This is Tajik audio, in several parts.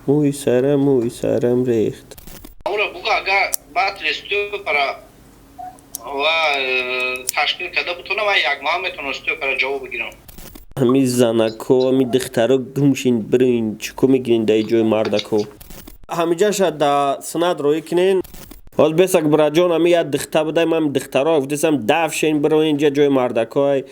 موی سرم ریخت. اونو بگو اگر بعد رستو برا و تشکیل کرده بتونم و یک ماه میتونم رستو برا جواب بگیرم. همی زنکو همی دخترا گمشین برین چکو میگیرین دای جوی مردکو. همیجا شد دا سند روی کنین. باز بسک برا جان همی یاد دختر بدایم هم دخترا افتیسم دفشین برو اینجا جوی مردکوی.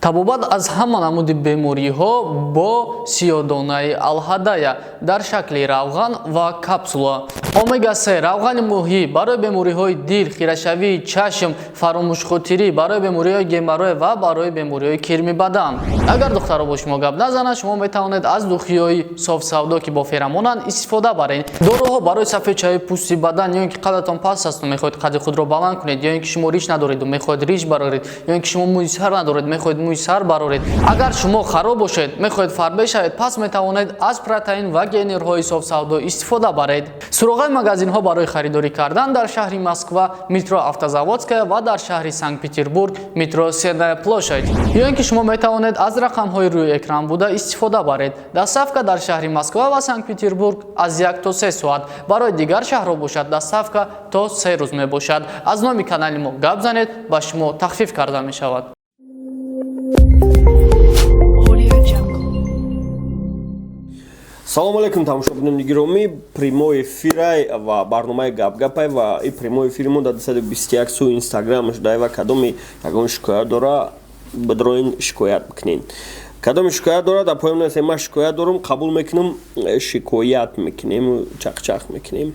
табобат аз ҳама намуди бемориҳо бо сиёдонаи алҳадая дар шакли равған ва капсула. Омега 3 равғани моҳӣ барои бемориҳои дил, хирашавии чашм, фаромӯшхотирӣ, барои бемориҳои геморрой ва барои бемориҳои кирми бадан. Агар духтаро бо шумо гап назанад, шумо метавонед аз духиёи софсавдо ки бо феромонанд истифода баред. Доруҳо барои сафедшавии пӯсти бадан, ё ин ки қадатон паст асту мехоҳед қадди худро баланд кунед, ё ин ки шумо риш надориду мехоҳед риш бароред, ё ин ки шумо мӯи сар надоред мехоҳед мӯи сар бароред. Агар шумо хароб бошед, мехоҳед фарбе шавед, пас метавонед аз протеин ва гейнерҳои софсавдо истифода баред. Суроғаи магазинҳо барои харидорӣ кардан дар шаҳри Москва метро Автозаводская ва дар шаҳри Санкт-Петербург метро Сенная площадь. Ё ин ки шумо метавонед аз рақамҳои рӯи экран буда истифода баред. Доставка дар шаҳри Москва ва Санкт-Петербург аз 1 то 3 соат. Барои дигар шаҳрҳо бошад доставка то 3 рӯз мебошад. Аз номи канали мо гап занед, ба шумо тахфиф карда мешавад. Салом алейкум тамошобинонии гиромӣ, прямой эфирай ва барномаи гап-гапай ва и прямой эфиримон дар 221 сӯи Инстаграм шудаева кадоми ягон шикоят дора бидроин шикоят бикунен. Кадоми шикоят дора дар поём насе ман шикоят дорам қабул мекунам шикоят мекунем чақ мекунем.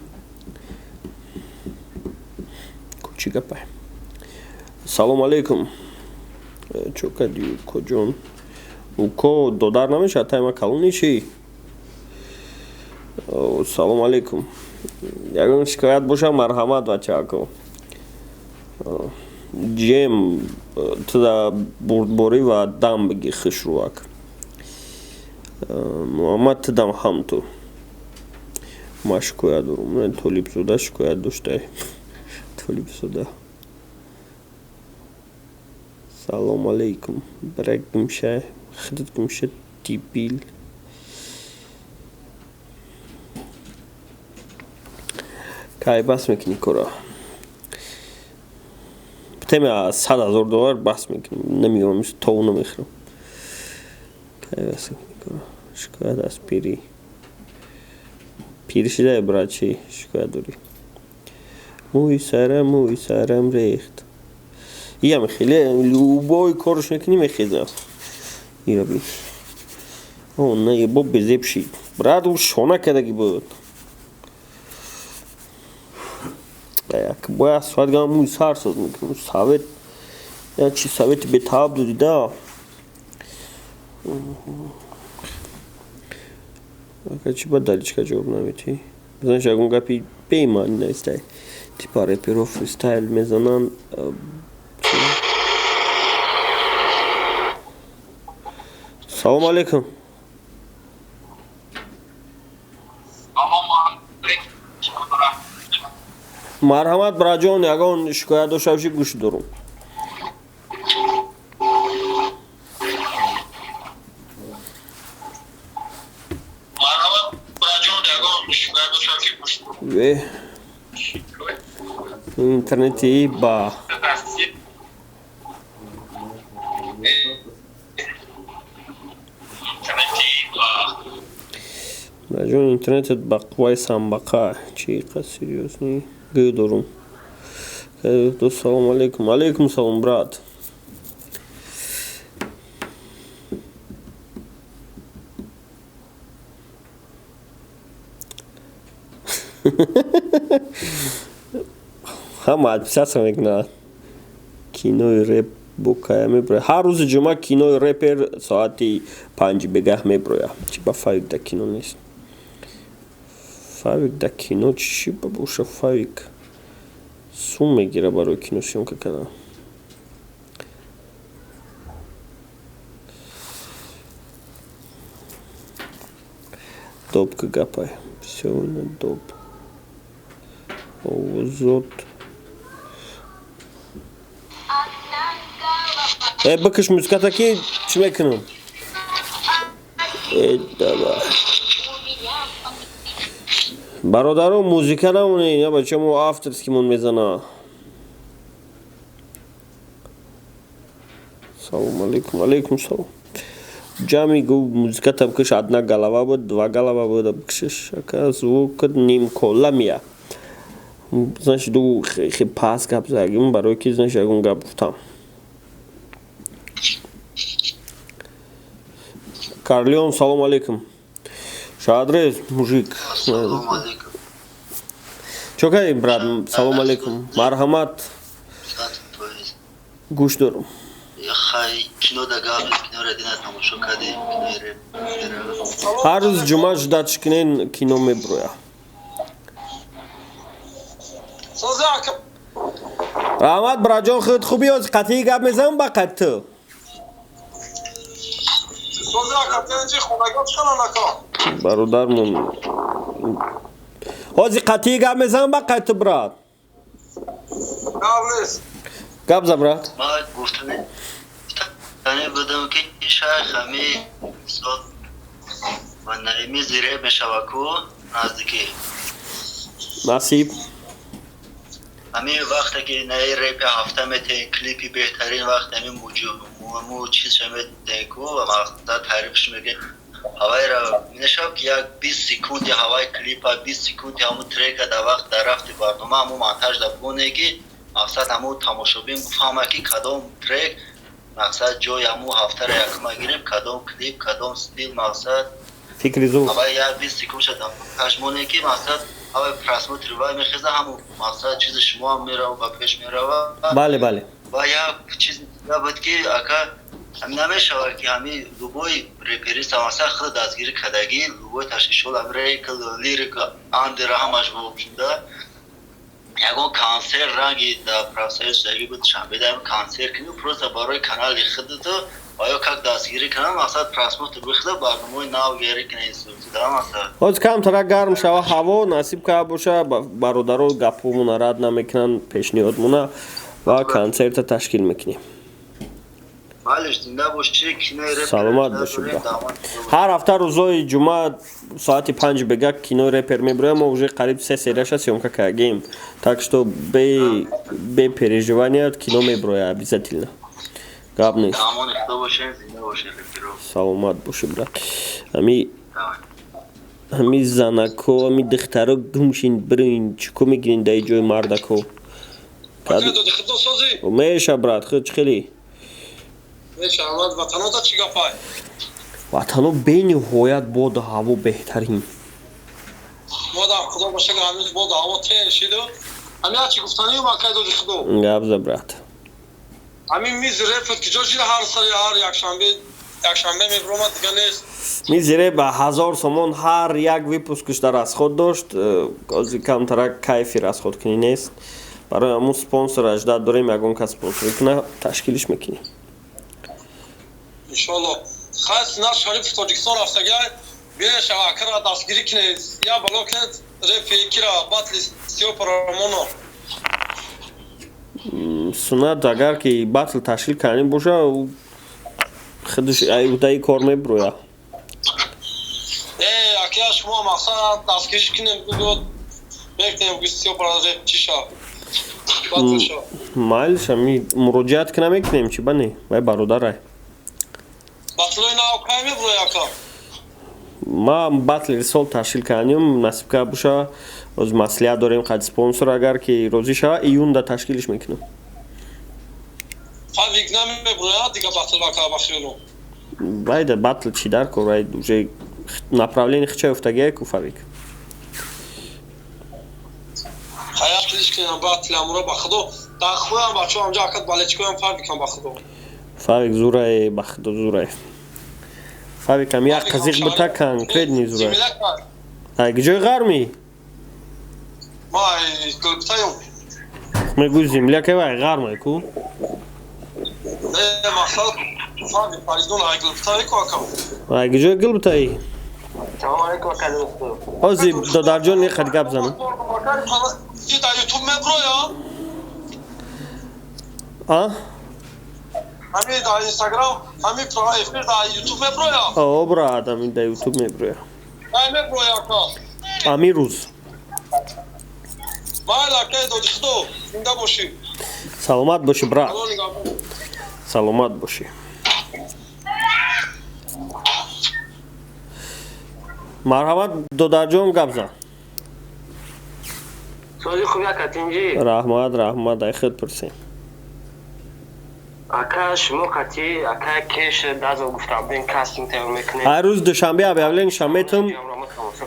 Чӣ гапай? Салом алейкум. Чо кади коҷон? Уко додар намешавад тайма калони чӣ? Салом алейкум. Ягон шикоят боша марҳамат бачако. Ҷем туда бурдборӣ ва дам биги хишрувак. Муҳаммад тидам ҳам ту. Ман шикоят дорам. Толибзода шикоят доштай. Толибзода. Салом алейкум. Брак гимша, хидат гимша типил. Кай бас мекунӣ кора. Битем $100,000 бас мекунем. Намеёрам тову намехӯрам. Кай бас мекунӣ кора. Шикоят аз пирӣ. Пир шидаи брат чӣ шикоят дорӣ? Мӯи сарам рехт. Я мехеле любой корш мекунӣ мехезам. Ира би. О на ебо безеб шид. Брат у шона кадаги буд. Як боя соатгам мӯи сар соз мекунам. Совет я чи совети бетаб додида. Ака чи ба даличка ҷавоб намедиҳӣ? Бизанш ягон гапи бемаъни нестай. Типа реперо фристайл мезананд. Салом алейкум. Марҳамат браҷон, ягон шикоят дошта бошӣ гӯш дорум. Интернети ба браҷон интернетет ба қувваи самбақа чӣ қад сериёсни гӯ дорум. Салом алейкум. Алейкум салом брат. ҳама подписаться мекунад. Кинои реп бо кая меброяд. Ҳар рӯзи ҷумъа кинои репер соати 5 бегаҳ меброяд. Чӣ ба фавик да кино нест? Фавик да кино чӣ ба боша фавик? Сум мегира барои кино съёмка кардан. Добка гапай. Всё на доб. Овозот. Бикиш музиката ки чӣ мекунам? Давай. Бародаро музыка намоне, я почему авторский мон мезана. Салам алейкум, алейкум салам. Джами гу музыка там кыш одна голова будет, два голова будет, кыш, ака звук ним коламия. Значит, ду хипас гап загим, бароки, значит, агун гап там. Карлион, салам алейкум. Шадрез, мужик. Салам алейкум. Чё кай, брат? Салам алейкум. Мархамат. Гуш дорум. Я хай кино дагав, кино радина тамошо кади, кино Ҳар рӯз ҷумъа ждат шикнен кино меброя. раҳмат браҷон, худ хубӣ ҳоз қатъии гап мезанам ба қад ту. бародармон ҳози қатъии гап мезанам ба қад ту брат. гап за брат. ма гуфтане будам ки шайх ҳами ва наими зире мешаваку наздики насиб ҳами вақте ки наи репи ҳафта метен клипи беҳтарин вақт ҳами му чиз шаметенку ва мақсад тарифш мегин ҳавайра минешав ки як 20 секунди ҳавай клипа 20 секунди ҳаму трека да вақт да рафти барнома ҳаму монтаж да бонеги мақсад ҳаму тамошобин буфаҳма ки кадом трек мақсад ҷои ҳаму ҳафтара якума гирем кадом клип кадом стил мақсад фикри зуд ҳавай як 20 секунд шуда монтаж монеги мақсад ҳавай просмотри вай мехеза ҳаму мақсад чизи шумо ҳам мерава ба пеш мерава бале бале ва як чиз буд ки ака ҳамин намешавад ки ҳамин лубои реперист ҳамаса хеле дастгирӣ кардагӣ лубои ташкилшол рейкл лирика андера ҳамаш бошуда ягон консерт ранги да профсоюз шаги буд шанбеда консерт кину просто барои канали худту آیا как дастгирӣ کنم мақсад просмотр бихда барномаи нав гери кинем сӯзидам мақсад ҳоз камтара гарм шава ҳаво насиб кар боша бародаро гапҳомона рад намекунанд пешниҳодмона ва консерта ташкил мекунем. бале зинда боши кинои репер саломат боши брат. ҳар ҳафта рӯзои ҷумъа соати 5 бега кинои репер меброям. мо уже қариб 3 серияша съёмка кардем, так что бе переживания кино меброя обязательно. гап нест. саломат боши брат. ҳами занако ҳами духтаро гумшин бирин чико мегирин даи ҷои мардако меша брат худ чӣ хели ватано бениҳоят боду ҳаво беҳтарин гап за брат. мизире ба 1000 сомон ҳар як випускшда расход дошт. ози камтара кайфи расходкунӣ нест. барои ҳамун спонсор аждад дорем ягон кас спонсорӣ куна ташкилиш мекунем иншаллоҳ. хас наш шариф тоҷикистон рафтага беша акра дастгирӣ кинед я бало кинед репи кира батли сиёпарамоно сунат агар ки батл ташкил кардем боша худаш даи кор меброя ака шумо мақсад дастгириш кинем бекнем сиёпара реп чиша батлша майлш ами муроҷиат ки намекунем чи бане вай бародарай батлои нав кай меброя ака ма батли рисол ташкил кардем насиб кард боша оз маслиҳат дорем қад спонсор агар ки розӣ шава июнда ташкилиш мекунем фавик намеброя дига батл вака ба хело вайда батл чи дар кор вай уже направление хичай уфтагия ку фавик хаяқ килиш кинам батл амура ба худо дар хуям бачо амҷа акад балечкоям фавикам ба худо фавик зурае ба худо зурае фавикам як қазиқ бута конкретни зурае ай киҷои ғарми май гулбтаём мегӯи земляке вай ғармай ку мақсад фавик паридон ай гулбтаи ку акам ай киҷои гулбтаи ҳози додарҷон иқад гап занам дар ютуб меброя همین در اینستاگرام همین پروفایل در یوتیوب میبرویا او برات امین در یوتیوب میبرویا میبرویا کا امین روز مالا که دوستو زنده باشی سلامت باشی برات الان نگاه کن. سلامت باشی مرحبت دودار جون گپ زن سوزی خوبی کاتینجی رحمت ای خود پرسیم اکا شما کاتی اکا کش دازو گفتم بین کاستینگ تیار میکنه هر روز دوشنبه объявлен шаметм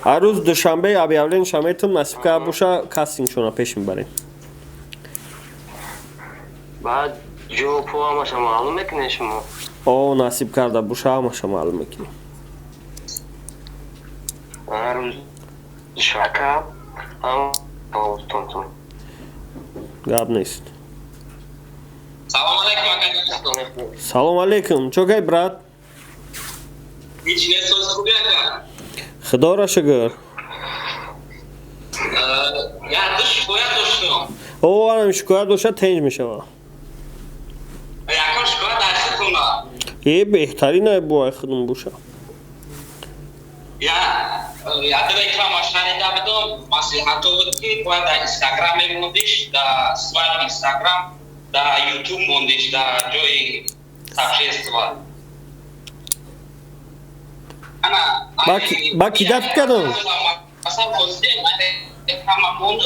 هر روز دوشنبه объявлен шаметм насиб ка боша кастинг шуна пеш мебарем بعد جو پو همشا معلوم میکنه شما о насиб карда боша ҳамаша маълум мекунем هر روز شاکا هم تونتون гап нест سلام علیکم اکا салом алейкум чокай брат هیچ نه سوز خوبی اکا худоро шукр یا دو شکایت داشتم о анам шикоят боша тенҷ мешава якам шکایت داشته کنم е беҳтарина бои худум боша یا در اکرام شنیده بدم مصلحت بود که باید در اینستاگرام موندیش در سوال اینستاگرام در یوتیوب موندیش در جای تفشی استوال ба ки гап кардам مثلا خوزده اکرام مونده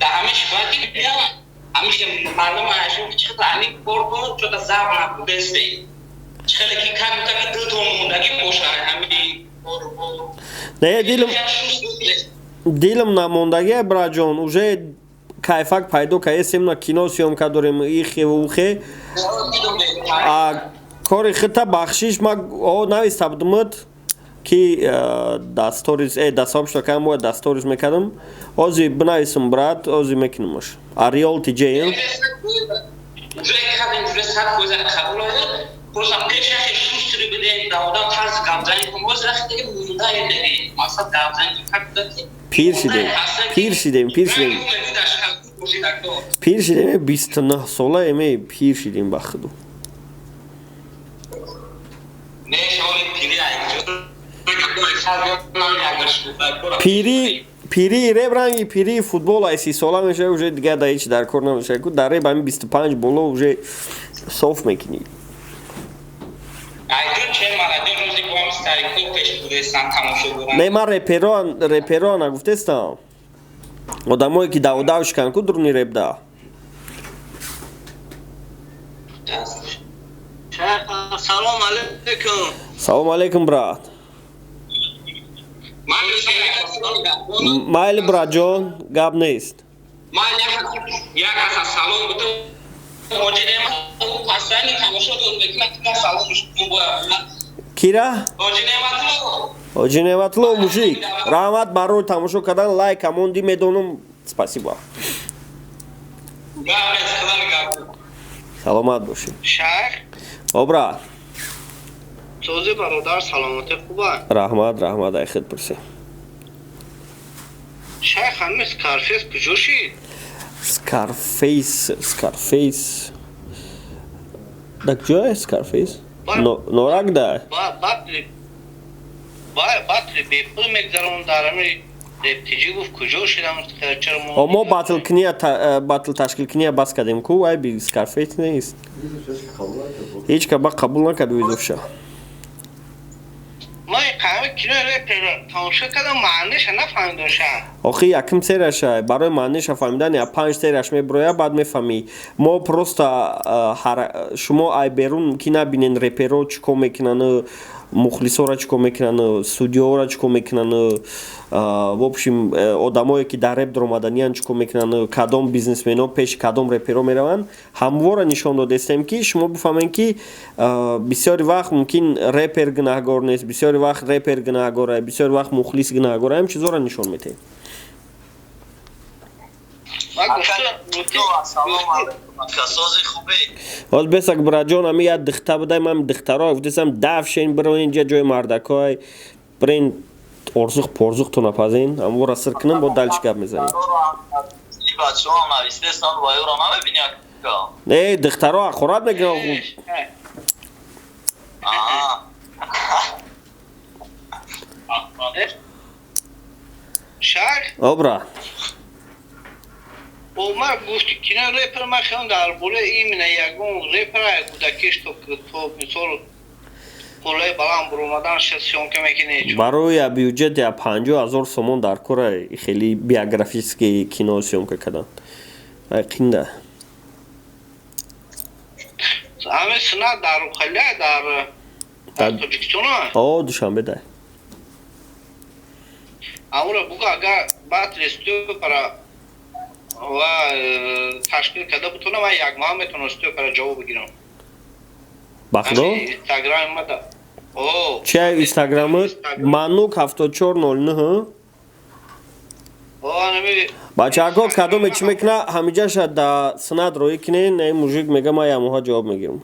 در همه شکایتی بیام همیشه مردم عشق چقدر عمیق بار کنم چون در زب نبوده استه چخیلی که کم که دل تو موندگی باشه همین не дилам намондагия браҷон уже кайфак пайдо кардем на кино съёмка дорем ихе ухе кори хита бахшиш ма нависта будмат ки дастсобштакам бояд дасторис мекардам ози бинависам брат ози мекунамаш ариолти ҷеям Просто пешахи шустри бидем да одам тарз гавзани кун боз рахти мунда эдеги масад гавзани фактати пир шидем 29 сола эме пир шидем ба худу не шоли пири ребранги пири футбол ай 30 сола мешава уже дига да ҳеч дар кор намешава ку дар реб ами 25 боло уже соф мекунӣ не ман реперо нагуфтестам одамое ки давшкан ку дуруни репда سلام علیکم салом алейкум брат майли братҷон гап нест кира ҳоҷи неъматулло мужик раҳмат барои тамошо кардан лайк амонди медонам спасибо саломат бошед شیخ о брат سوزی برادر سلامتی خوبه раҳмат ай худ пурсем شیخ همین سکارفیس کجا شید скарфейс да куҷояд скарфейс норак да батли бепул мегзарон дарами рептиҷи гуфт куҷо шидам чаро мо батл ташкилкуния бас кардем ку ай би скарфейс нест ҳеҷ каба қабул накард визовша ما این قهوه کنو تماشا کردم معنیش نفهمیدم شم охи яким сериаша барои маъниша фаҳмидан я 5 сериаш меброя баъд мефаҳмӣ мо просто шумо ай берун ки набинен реперо чӣ кор мекунанд мухлисора чӣ кор мекунанд студиоро чӣ кор мекунанд в общем одамое ки дар реп даромаданиянд чӣ кор мекунанд кадом бизнесмено пеши кадом реперо мераванд ҳамвора нишон додестем ки шумо бифаҳмем ки бисёри вақт мумкин репер гунаҳгор нест бисёри вақт репер гунаҳгора бисёри вақт мухлис гунаҳгора ҳам чизора нишон метаҳем ҳоз бесак браҷон ами як духта будай ман духтаро гуфтесам давшен бироин инҷа ҷои мардакой бирен орзуқ порзуқту напазен ҳамвора сир кунам бо далчи гап мезанем نه دخترها اخورات میگیرن شاک آبرا اومد گفتی که نه ریپر من خیلی در بوله ایمینه یکون ریپر کودکیش تو مثال پولای بلند برومدن شسیون که میکنه برای بودجت یا 50,000 سومون در کره خیلی بیوگرافیسکی کینو سیومکه کردن قینده همه سنا در خیلی در تاجیکستان آه دوشنبه ده امورا بگو اگر بعد رستو para و تشکیل کرده بتونم من یک ماه میتونم رستو para جواب بگیرم بخدا؟ اینستاگرام ما دا چه اینستاگرامت؟ منوک 7409 بچه اگه کدوم چی میکنه همیجا شد در سند روی کنه نه موجیک میگه ما یا موها جواب میگیرمش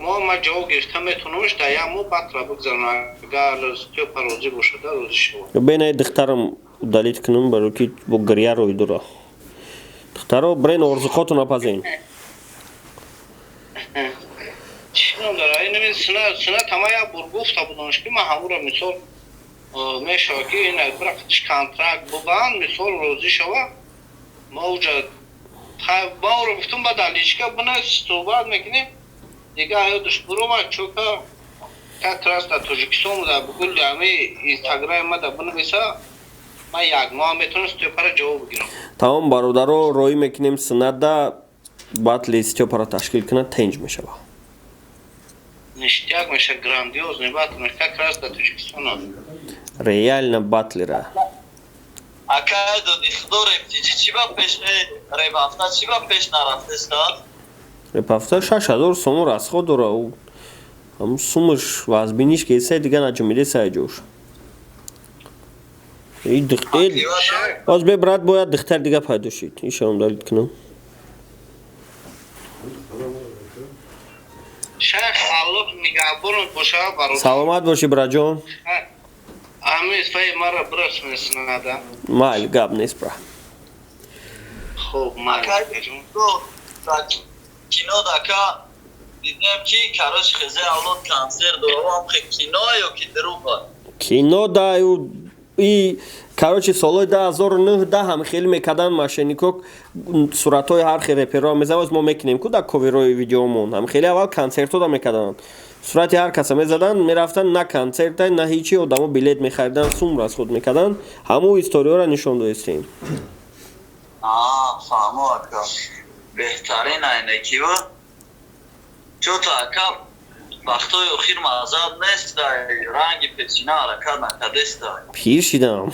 ما جواب گرفتم میتونمش در یا مو بعد را بگذارم اگر رستو پروزی باشده روزی شود بینه دخترم دلیت کنم برای که با گریه روی دورا دخترها برین ارزخاتو نپذین چیزم داره این سنا تمام برگفت بودنش که من همون را مثال میشه که این برای کانترکت ببند مثال روزی شود ما اوجا با رو گفتم با دلیچکه بنا صحبت میکنیم دیگه های دشبرو ما چوکا که تراست در تاجیکستان بوده بگل همه اینستاگرام ما در بنویسه من یک ماه میتونم پر جواب بگیرم تمام برادرها روی میکنیم سند ده بعد لیستیو پر تشکیل کنه تنج میشه با نشتیاک میشه گراندیوز نبات میشه کراست در تاجیکستان ریال نبات لیره اکای دو دیخدو ریپتیجی چی با پیش ریبافتا چی با پیش نرفته استاد؟ ریبافتا 6,000 سومو رسخو دوره او هم سومش وزبینیش که ایسای دیگه نجمیده سای جوش این دختر باز به برات باید دختر دیگه پیدا شید این شما دارید کنم شیخ الله نگهبان باشه برای سلامت باشی برا جان همه فای مرا برس میسنده مال گاب نیست برا خوب من اکای دو کینو دکا دیدم که کاراش خزه اولاد کانسر دارو هم خیلی کینو یا که دروغ کینو دایو ای короче солои 2009 ҳам хеле мекарданд мошеннико суратҳои ҳар хел реперро мезавоз мо мекунем ку дар коверҳои видеомон ҳам хеле аввал консертҳода мекарданд сурати ҳар каса мезаданд мерафтанд на консерта на ҳичи одамо билет мехариданд сум расход мекарданд ҳамаи историёро нишон доистем фаҳмо ака беҳтарин айнаки бу чото ака вақтои охир мазад нест ранги печина ҳаракат накардест пир шидам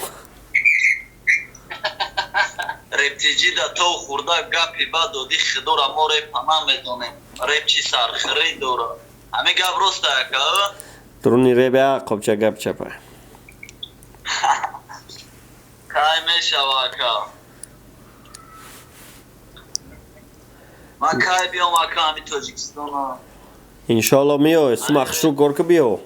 рептиҷи да то хурда гапи бад доди хидора мо репа намедонем реп чи сархирӣ дора ҳамин гап рост ака дуруни ребя қобча гап чапа кай мешава ака ман кай биём ака ҳамин тоҷикистона иншоалло меои сумахшу горка биё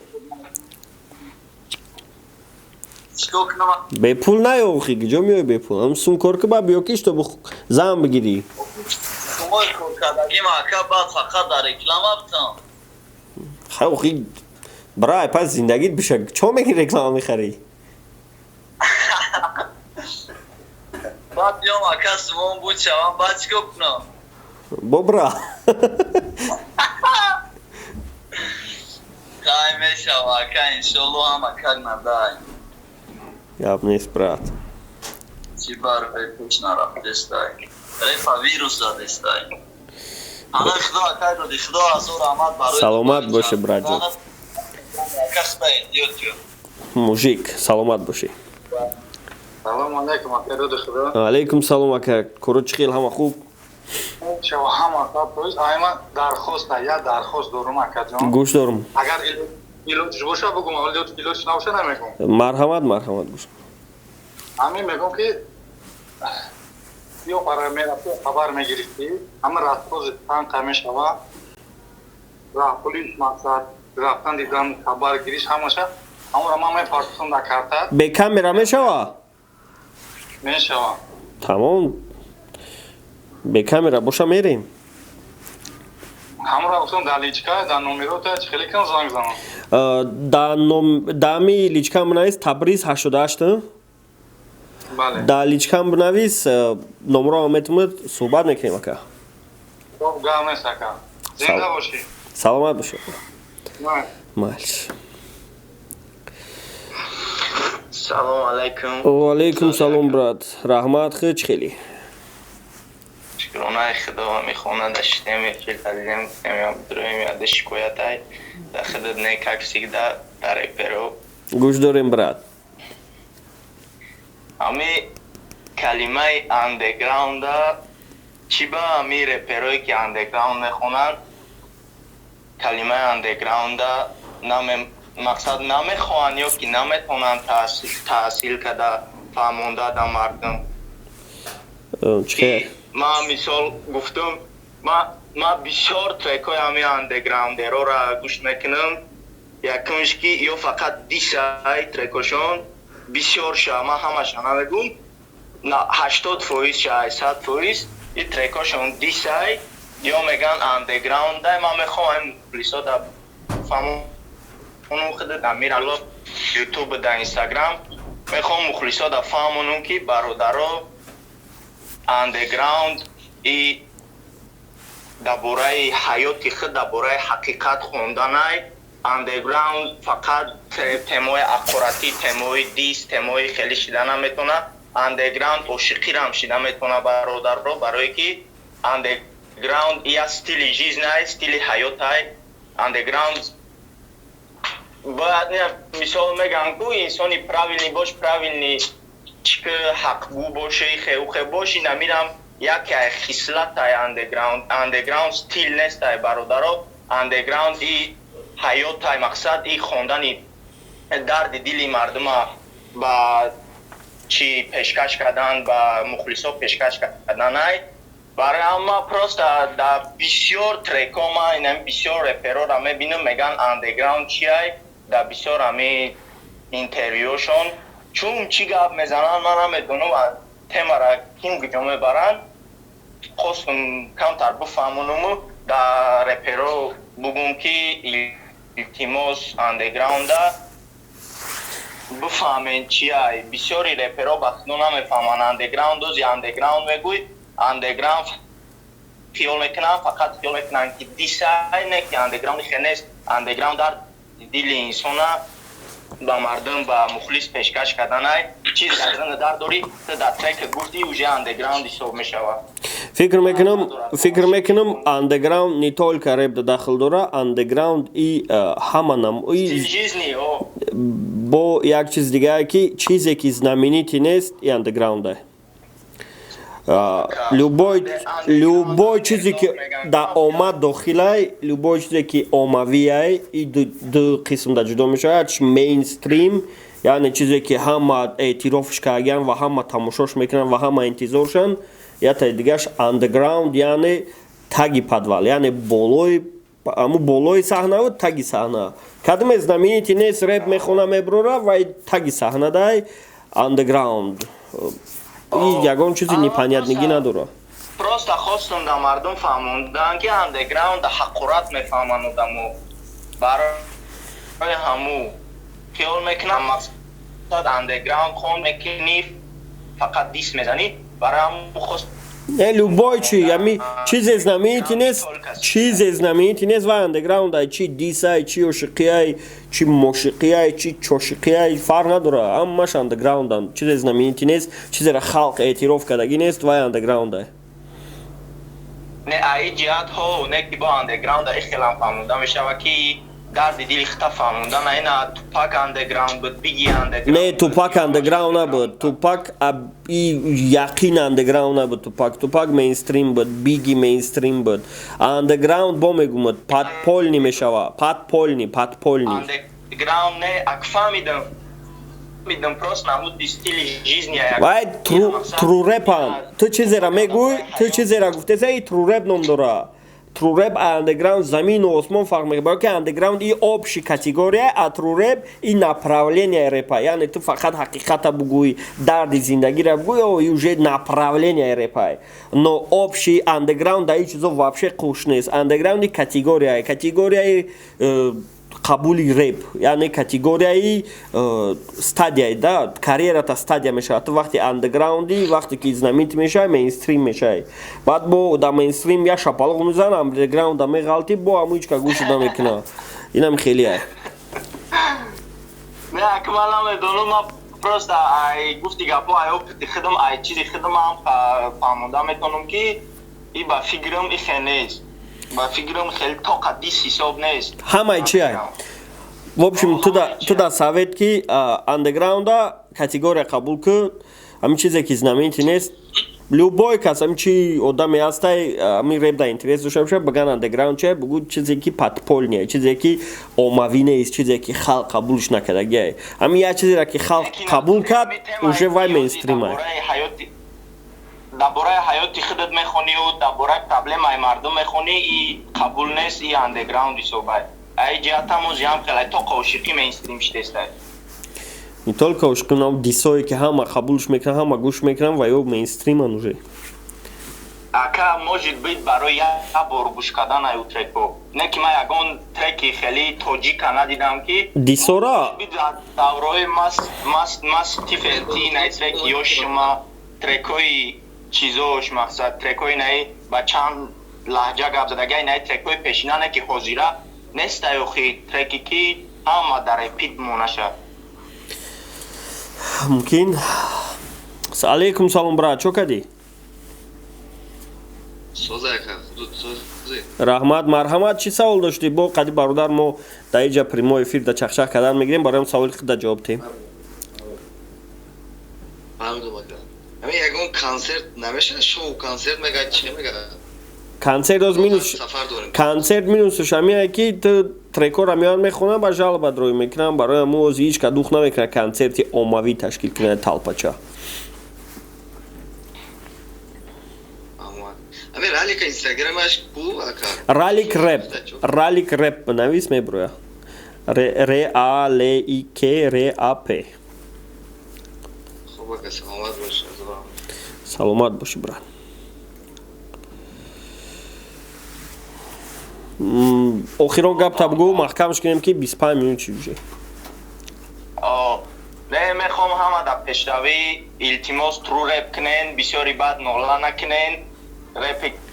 чикор кунам бепул наё охи киҷо меои бепул ҳам сум корка ба биё ки што зам бигирӣ шумои коркардагим ака баъд фақат дар реклама бутам хай охи брай пас зиндагит биша чо меги реклама мехарӣ баъд биём ака сумон буд шавам баъд чикор кунам бобра кай мешава ака иншоалло ҳам ака надай гап нест брат чӣ бар пеш нарафтестай рефа вирус задестай ана худо акай доди худо ҳазор раҳмат барои саломат боше братҷон ака худа эҳтиёт ҷон мужик саломат бошӣ салом алейкум ака доди худо алейкум салом ака кору чӣ хел ҳама хуб шава ҳама тоз айма дархоста я дархост дорум акаҷон гӯш дорум агар илоҷ боша бугум илоҷ набоша намегум марҳамат марҳамат бош ҳамин мегум ки ё барои мерафти хабар мегирифтӣ ҳама расхози танқа мешава раҳпулиш мақсад рафтан дидан хабар гириш ҳамаша ҳамора ман мепарсум дар карта бекамера мешава мешава тамом به камера боша мерем. ҳамра гуфтам дар личка дар номерота хеле кам занг занам. Дами личкам бинавис Табриз 88. Бале. Дар личкам бинавис номеро метмуд суҳбат мекунем ака. Хоб гам нест ака. Зинда бошӣ. Саломат бош. Май. Майш. Салом алейкум. Ва алейкум салом брат. Раҳмат хич хеле. Шукронаи Худо мехонад даштем филталем я дроим я шикоятай да худо не как всегда да реперо. Гӯш дорем брат. Ами калимаи андеграунда чӣ ба ами реперои ки андеграунд мехонанд калимаи андеграунда мақсад намехоҳанд ё ки наметавонанд таҳсил карда фаҳмонда да мардум. Ман мисол гуфтам ман бисёр трекҳои ҳамин андеграундероро гӯш мекунам. Якумш ки ё фақат дисай трекҳошон бисёр ша ман ҳамаша намегум 80% 60% и трекҳошон дисай ё меган андеграунда ман мехоҳам мухлисота фаҳмонам худ да мирало ютуб да инстаграм мехоҳам мухлисота фаҳмонам ки бародаро андеграунд и дар бораи ҳаёти худ дар бораи ҳақиқат хонданай андеграунд фақат темои аққуратӣ темои дис темои хеле шида наметавона андеграунд ошиқирам шида метавона бародаро барое ки андеграунд я стили жизнай стили ҳаётай андеграунд бояд мисол мегам ку инсони правилни бош правилни чики ҳақгӯ боши хеухе боши намирам яке хислатай андеграунд стил нестай бародаро андеграунд и ҳаётай мақсад и хондани дарди дили мардума ба чӣ пешкаш кардан ба мухлисо пешкаш карданай барои ама просто дар бисёр трекҳо ман инами бисёр реперора мебинам меган андеграунд чиай дар бисёр ҳами интервюшон чун чӣ гап мезананд ман намедонам темара ким куҷо мебаранд хостум камтар бифаҳмонаму дар реперо бугум ки илтимос андеграунда бифаҳмед чиай бисёри реперо ба худо намефаҳманд андеграунд ози андеграунд мегӯй андеграунд хиёл мекунанд фақат хиёл мекунанд ки дисай не ки андеграунди хе нест андеграунд дар дили инсона ба мардум ба мухлис пешкаш карданай чиз дар дори дар трек гуфти уже андеграунд ҳисоб мешавад. фикр мекунам андеграунд не только рэп дахл дора андеграунд и ҳаманам бо як чиз дигае ки чизе ки знаменитӣ нест и андеграунда любой чизе ки дар омад дохилай любой чизе ки омавиай и ду қисм да ҷудо мешавад мейнстрим яъне чизе ки ҳама эътирофш кардан ва ҳама тамошош мекунанд ва ҳама интизоршанд яъне дигаш андеграунд яъне таги падвал яъне болои саҳнаву таги саҳна кадоме знаменитӣ нест рэп мехона меброра вай таги саҳнадай андеграунд и ягон чизи непонятнигӣ надора просто хостам да мардум фаҳмондан ки андеграунд ҳақурат мефаҳманд одамо барои ҳаму хиёл мекунам мақсад андеграунд хон мекунӣ фақат дис мезанӣ барои ҳаму хост любой чизе знаменитӣ нест ва андеграундай чи дисай чи ошиқияй чи мошиқияй чи чошиқияй фарқ надора ҳамаш андеграунданд чизе знаменитӣ нест чизеро халқ эътироф кардагӣ нест ва андеграундай не аи ҷиҳатҳо не ки бо андеграунда ихтилоф фаҳмонда мешавад ки дарди дили хита фаҳмондан ина тупак андеграунд буд биги андеграунд не тупак андеграунд набуд тупак яқин андеграунд набуд тупак мейнстрим буд биги мейнстрим буд андеграунд бо мегумад подпольни мешава подпольни андеграунд не ак фаҳмидам просто намуди стили жизни вай тру рэпам ту чизера мегӯй ту чизера гуфтесаи тру рэп ном дора труреб андеграунд замину осмон фарқ мекунад, ки андеграунд и общая категория, а труреб и направление рэпа. Яъне ту фақат ҳақиқата бугӯӣ, дарди зиндагиро бугӯӣ, и уже направление рэпа. Но общий андеграунд да ҳеҷ чизо вообще қуш нест. Андеграунди категорияи қабули рэп, яъне категорияи стадияи, да, карьерата стадия мешавад. Ту вақти андеграунди, вақте ки знамит мешавад, мейнстрим мешавад. Баъд бо да мейнстрим я шапалоқ мезанам, андеграунда меғалти, бо ҳамуичка гӯш намекунад. Инам хеле ай. Не, акмалам медонам, ма просто ай гуфти гапо ай опити хидам, ай чизи хидамам фаҳмода метавонам ки и ба фикрам ихе нест. Ба фикрам хеле тоқатис ҳисоб нест. Ҳамаи чи ай. В общем, ту да совет ки андеграунда категория қабул куд, ҳамин чизе ки знаменити нест. Любой кас, ҳамчи одаме ҳастай, ҳамин реп да интерес дошта бошад, биган андеграунд чи ай, бигӯ чизе ки подпольни, чизе ки оммавӣ нест, чизе ки халқ қабулш накардаги ай. Ҳамин як чизеро ки халқ қабул кард, уже вай мейнстрим ай. дар бораи ҳаёти худат мехонию, дар бораи проблемаи мардум мехонӣ, и қабул нест, и андеграунд ҳисобад. Ай ҷиҳатамон ям хеле то қошиқи мейнстрим штестай. Не только ошқи, но дисое ки ҳама қабулш мекунанд, ҳама гӯш мекунанд ва ё мейнстриман уже. Ака может быть барои як бор гӯш карданай ӯ треко. Не ки ман ягон треки хеле тоҷика надидам ки Дисора даврои масти фелти най треки ё шума трекои чизош мақсад трекои най ба чанд лаҳҷа гап задагай най трекои пешина не ки ҳозира нестай охи треки ки ҳама дар репит монаша. мумкин. Алейкум салом брат, чо кади? Созака, худут сози. Раҳмат, марҳамат, чӣ савол дошти? Бо қади бародар мо дар инҷа прямой эфир да чахчах кардан мегирем, бароям саволи худа ҷавоб диҳем. Фаҳмидум ака. Ҳамин ягон консерт намешавад, шоу консерт мегӯяд, чӣ мегӯяд? Консерт оз минус сафар дорем. консерт минусш ҳамин ки ту трекора меоянд мехонанд ба жалба дрои мекунанд, барои ҳамун оз ҳеҷ ка дух намекунад консерти оммавӣ ташкил кунад талпача. Ҳамин ралика инстаграмаш ку ака. Ралик рэп навис меброя. RALIK RAP. Хуб ака, саломат бош. Саломат боши брат. охирон гап табгӯ маҳкамш кунем ки 25 минут чи уже. Не мехоҳам ҳама дар пешравӣ илтимос тру реп кунен, бисёри баъд нола накунен,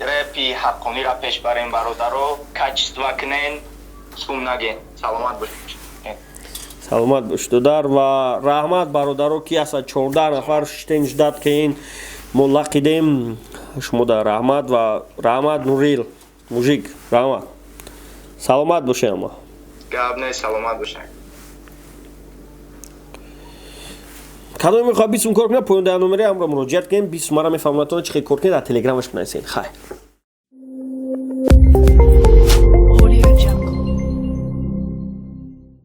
репи ҳаққонира пеш барем бародаро, качества кунен, сум наген. Саломат бош. Саломат бош додар ва раҳмат бародаро ки аса 14 нафар штен ждат каин мо лақидем шумо дар раҳмат ва раҳмат Нурил мужик раҳмат. Саломат бошед ама. Гап не, саломат бошед. кадоме мехоҳад 20 кор кунад поёндаи номери амро муроҷиат кунем 20 мара мефаҳмонатон чӣ кор кунед дар телеграмаш бинависед. Хайр.